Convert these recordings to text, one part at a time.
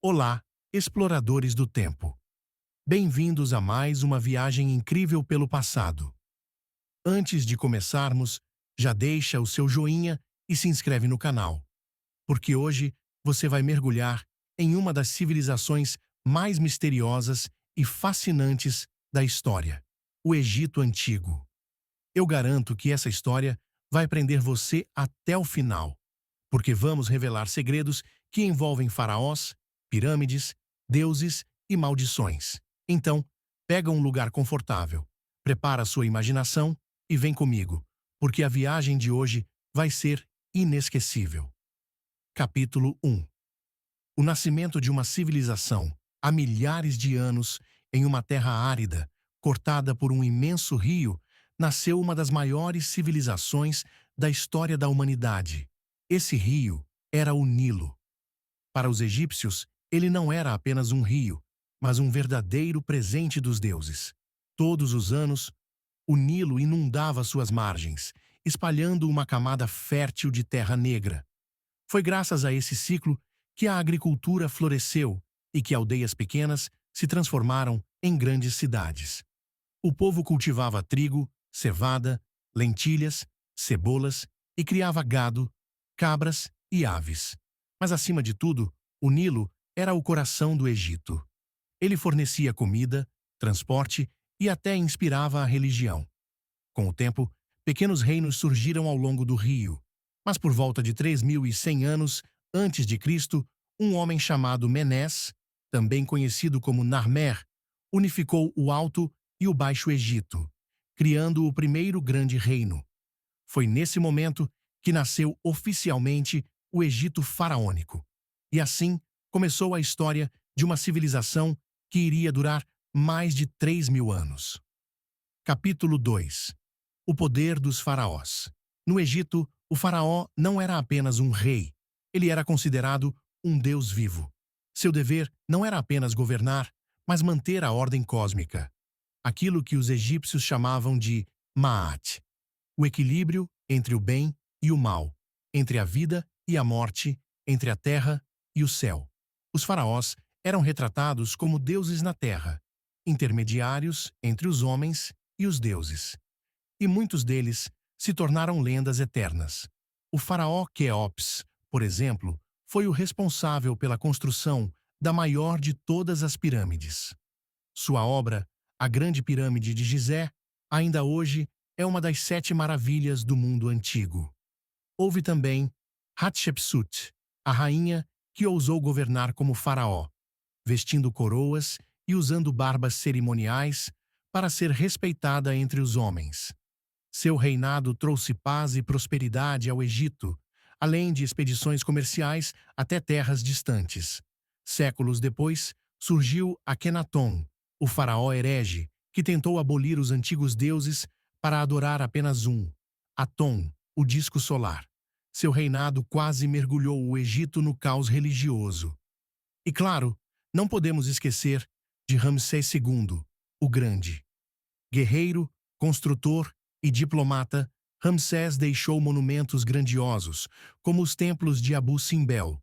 Olá, exploradores do tempo. Bem-vindos a mais uma viagem incrível pelo passado. Antes de começarmos, já deixa o seu joinha e se inscreve no canal, porque hoje você vai mergulhar em uma das civilizações mais misteriosas e fascinantes da história, o Egito Antigo. Eu garanto que essa história vai prender você até o final, porque vamos revelar segredos que envolvem faraós, pirâmides, deuses e maldições. Então, pega um lugar confortável, prepara sua imaginação e vem comigo, porque a viagem de hoje vai ser inesquecível. Capítulo 1. O nascimento de uma civilização há milhares de anos em uma terra árida, cortada por um imenso rio, nasceu uma das maiores civilizações da história da humanidade. Esse rio era o Nilo. Para os egípcios, ele não era apenas um rio, mas um verdadeiro presente dos deuses. Todos os anos, o Nilo inundava suas margens, espalhando uma camada fértil de terra negra. Foi graças a esse ciclo que a agricultura floresceu e que aldeias pequenas se transformaram em grandes cidades. O povo cultivava trigo, cevada, lentilhas, cebolas e criava gado, cabras e aves. Mas, acima de tudo, o Nilo era o coração do Egito. Ele fornecia comida, transporte e até inspirava a religião. Com o tempo, pequenos reinos surgiram ao longo do rio, mas por volta de 3.100 anos antes de Cristo, um homem chamado Menés, também conhecido como Narmer, unificou o Alto e o Baixo Egito, criando o primeiro grande reino. Foi nesse momento que nasceu oficialmente o Egito faraônico. E assim começou a história de uma civilização que iria durar mais de 3.000 anos. Capítulo 2. O poder dos faraós. No Egito, o faraó não era apenas um rei. Ele era considerado um deus vivo. Seu dever não era apenas governar, mas manter a ordem cósmica. Aquilo que os egípcios chamavam de Ma'at, o equilíbrio entre o bem e o mal, entre a vida e a morte, entre a terra e o céu. Os faraós eram retratados como deuses na terra, intermediários entre os homens e os deuses. E muitos deles se tornaram lendas eternas. O faraó Quéops, por exemplo, foi o responsável pela construção da maior de todas as pirâmides. Sua obra, a Grande Pirâmide de Gizé, ainda hoje é uma das 7 maravilhas do mundo antigo. Houve também Hatshepsut, a rainha que ousou governar como faraó, vestindo coroas e usando barbas cerimoniais para ser respeitada entre os homens. Seu reinado trouxe paz e prosperidade ao Egito, além de expedições comerciais até terras distantes. Séculos depois, surgiu Akenaton, o faraó herege, que tentou abolir os antigos deuses para adorar apenas um, Aton, o disco solar. Seu reinado quase mergulhou o Egito no caos religioso. E claro, não podemos esquecer de Ramsés II, o Grande. Guerreiro, construtor e diplomata, Ramsés deixou monumentos grandiosos, como os templos de Abu Simbel.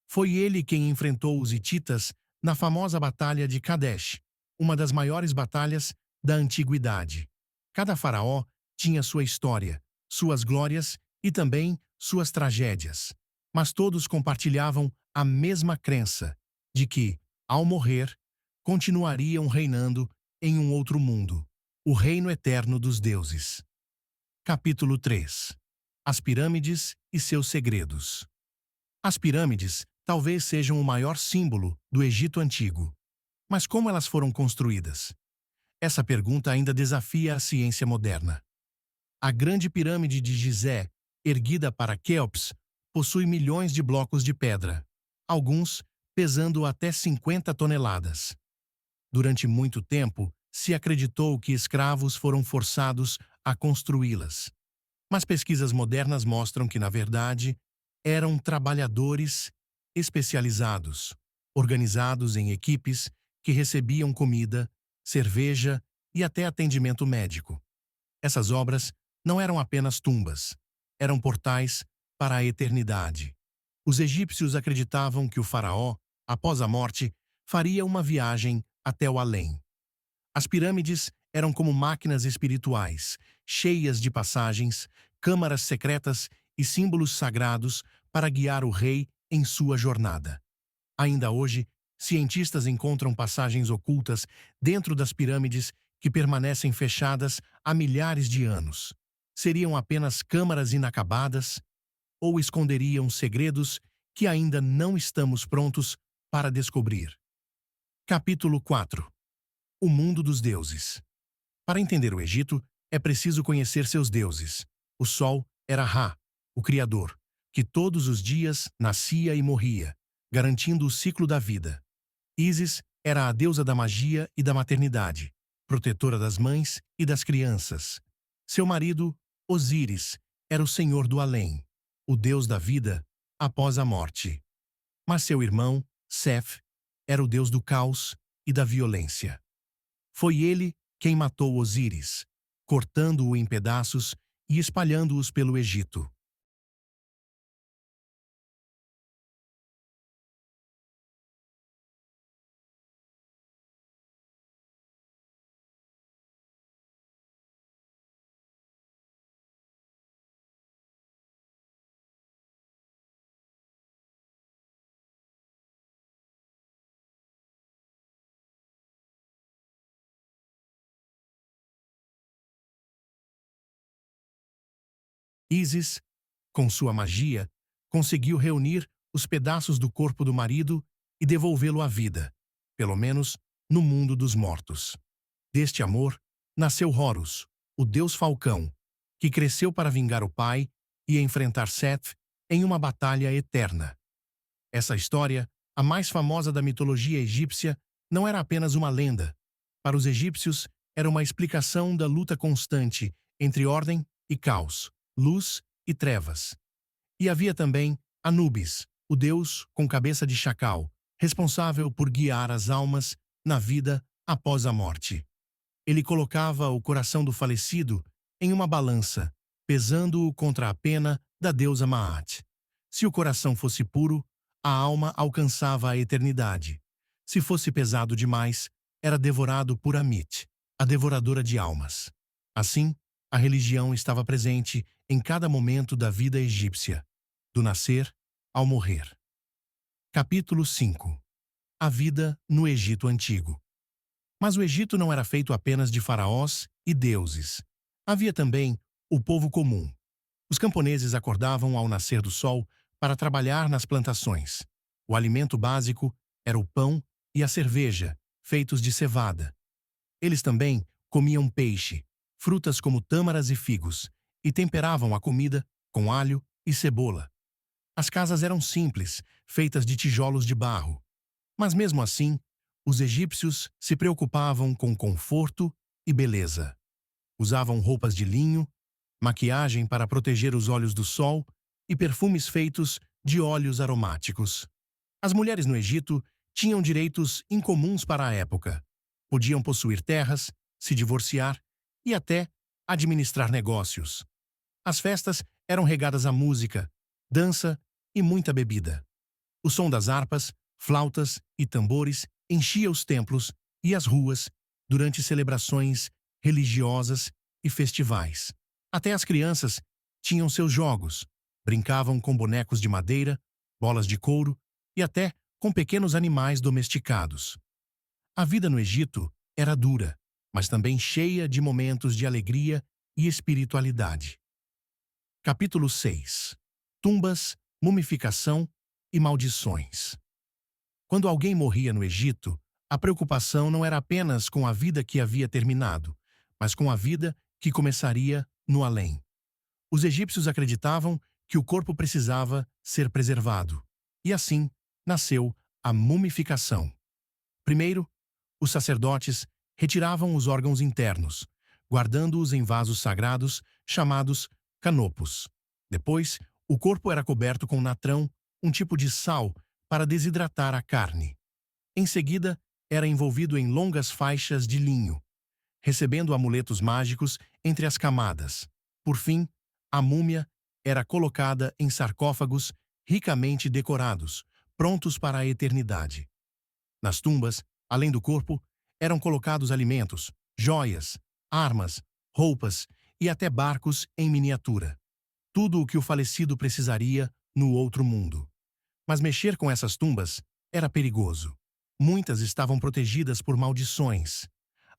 Foi ele quem enfrentou os hititas na famosa Batalha de Kadesh, uma das maiores batalhas da antiguidade. Cada faraó tinha sua história, suas glórias e também suas tragédias. Mas todos compartilhavam a mesma crença de que, ao morrer, continuariam reinando em um outro mundo, o reino eterno dos deuses. Capítulo 3. As pirâmides e seus segredos. As pirâmides talvez sejam o maior símbolo do Egito Antigo. Mas como elas foram construídas? Essa pergunta ainda desafia a ciência moderna. A Grande Pirâmide de Gizé, erguida para Quéops, possui milhões de blocos de pedra, alguns pesando até 50 toneladas. Durante muito tempo, se acreditou que escravos foram forçados a construí-las. Mas pesquisas modernas mostram que, na verdade, eram trabalhadores especializados, organizados em equipes que recebiam comida, cerveja e até atendimento médico. Essas obras não eram apenas tumbas, eram portais para a eternidade. Os egípcios acreditavam que o faraó após a morte, faria uma viagem até o além. As pirâmides eram como máquinas espirituais, cheias de passagens, câmaras secretas e símbolos sagrados para guiar o rei em sua jornada. Ainda hoje, cientistas encontram passagens ocultas dentro das pirâmides que permanecem fechadas há milhares de anos. Seriam apenas câmaras inacabadas ou esconderiam segredos que ainda não estamos prontos para descobrir? Capítulo 4. O mundo dos deuses. Para entender o Egito, é preciso conhecer seus deuses. O Sol era Ra, o Criador, que todos os dias nascia e morria, garantindo o ciclo da vida. Ísis era a deusa da magia e da maternidade, protetora das mães e das crianças. Seu marido, Osíris, era o senhor do além, o deus da vida após a morte. Mas seu irmão, Seth, era o deus do caos e da violência. Foi ele quem matou Osíris, cortando-o em pedaços e espalhando-os pelo Egito. Ísis, com sua magia, conseguiu reunir os pedaços do corpo do marido e devolvê-lo à vida, pelo menos no mundo dos mortos. Deste amor, nasceu Horus, o deus falcão, que cresceu para vingar o pai e enfrentar Seth em uma batalha eterna. Essa história, a mais famosa da mitologia egípcia, não era apenas uma lenda. Para os egípcios, era uma explicação da luta constante entre ordem e caos, luz e trevas. E havia também Anubis, o deus com cabeça de chacal, responsável por guiar as almas na vida após a morte. Ele colocava o coração do falecido em uma balança, pesando-o contra a pena da deusa Maat. Se o coração fosse puro, a alma alcançava a eternidade. Se fosse pesado demais, era devorado por Amit, a devoradora de almas. Assim, a religião estava presente em cada momento da vida egípcia, do nascer ao morrer. Capítulo 5. A vida no Egito Antigo. Mas o Egito não era feito apenas de faraós e deuses. Havia também o povo comum. Os camponeses acordavam ao nascer do sol para trabalhar nas plantações. O alimento básico era o pão e a cerveja, feitos de cevada. Eles também comiam peixe, frutas como tâmaras e figos, e temperavam a comida com alho e cebola. As casas eram simples, feitas de tijolos de barro. Mas mesmo assim, os egípcios se preocupavam com conforto e beleza. Usavam roupas de linho, maquiagem para proteger os olhos do sol e perfumes feitos de óleos aromáticos. As mulheres no Egito tinham direitos incomuns para a época. Podiam possuir terras, se divorciar e até administrar negócios. As festas eram regadas a música, dança e muita bebida. O som das harpas, flautas e tambores enchia os templos e as ruas durante celebrações religiosas e festivais. Até as crianças tinham seus jogos, brincavam com bonecos de madeira, bolas de couro e até com pequenos animais domesticados. A vida no Egito era dura, mas também cheia de momentos de alegria e espiritualidade. Capítulo 6. Tumbas, mumificação e maldições. Quando alguém morria no Egito, a preocupação não era apenas com a vida que havia terminado, mas com a vida que começaria no além. Os egípcios acreditavam que o corpo precisava ser preservado, e assim nasceu a mumificação. Primeiro, os sacerdotes retiravam os órgãos internos, guardando-os em vasos sagrados chamados canopos. Depois, o corpo era coberto com natrão, um tipo de sal, para desidratar a carne. Em seguida, era envolvido em longas faixas de linho, recebendo amuletos mágicos entre as camadas. Por fim, a múmia era colocada em sarcófagos ricamente decorados, prontos para a eternidade. Nas tumbas, além do corpo, eram colocados alimentos, joias, armas, roupas e até barcos em miniatura. Tudo o que o falecido precisaria no outro mundo. Mas mexer com essas tumbas era perigoso. Muitas estavam protegidas por maldições.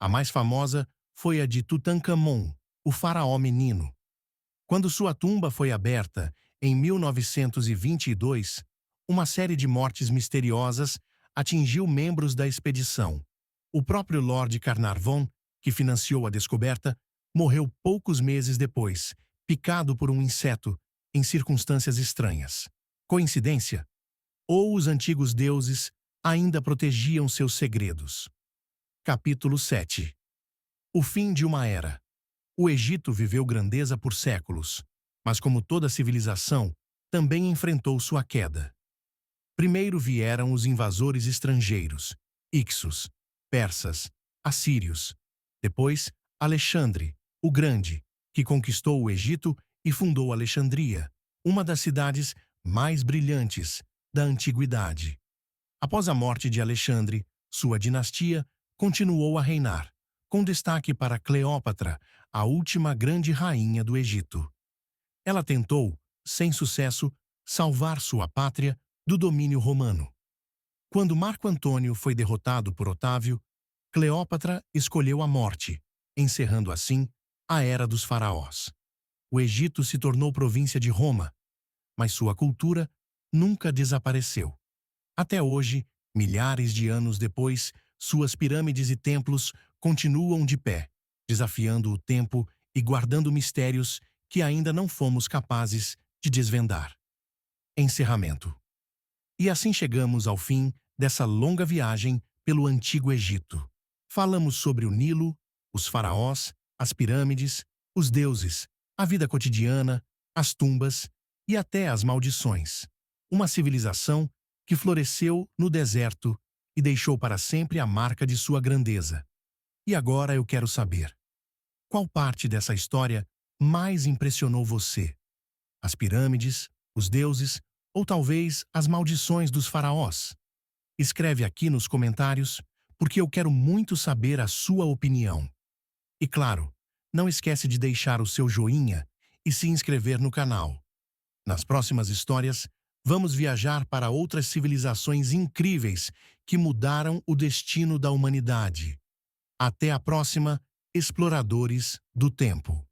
A mais famosa foi a de Tutankhamon, o faraó menino. Quando sua tumba foi aberta, em 1922, uma série de mortes misteriosas atingiu membros da expedição. O próprio Lord Carnarvon, que financiou a descoberta, morreu poucos meses depois, picado por um inseto, em circunstâncias estranhas. Coincidência? Ou os antigos deuses ainda protegiam seus segredos? Capítulo 7. O fim de uma era. O Egito viveu grandeza por séculos, mas como toda civilização, também enfrentou sua queda. Primeiro vieram os invasores estrangeiros, Ixos, persas, assírios. Depois, Alexandre, o Grande, que conquistou o Egito e fundou Alexandria, uma das cidades mais brilhantes da antiguidade. Após a morte de Alexandre, sua dinastia continuou a reinar, com destaque para Cleópatra, a última grande rainha do Egito. Ela tentou, sem sucesso, salvar sua pátria do domínio romano. Quando Marco Antônio foi derrotado por Otávio, Cleópatra escolheu a morte, encerrando assim a era dos faraós. O Egito se tornou província de Roma, mas sua cultura nunca desapareceu. Até hoje, milhares de anos depois, suas pirâmides e templos continuam de pé, desafiando o tempo e guardando mistérios que ainda não fomos capazes de desvendar. Encerramento. E assim chegamos ao fim dessa longa viagem pelo Antigo Egito. Falamos sobre o Nilo, os faraós, as pirâmides, os deuses, a vida cotidiana, as tumbas e até as maldições. Uma civilização que floresceu no deserto e deixou para sempre a marca de sua grandeza. E agora eu quero saber: qual parte dessa história mais impressionou você? As pirâmides, os deuses ou talvez as maldições dos faraós? Escreve aqui nos comentários, porque eu quero muito saber a sua opinião. E claro, não esquece de deixar o seu joinha e se inscrever no canal. Nas próximas histórias, vamos viajar para outras civilizações incríveis que mudaram o destino da humanidade. Até a próxima, exploradores do tempo.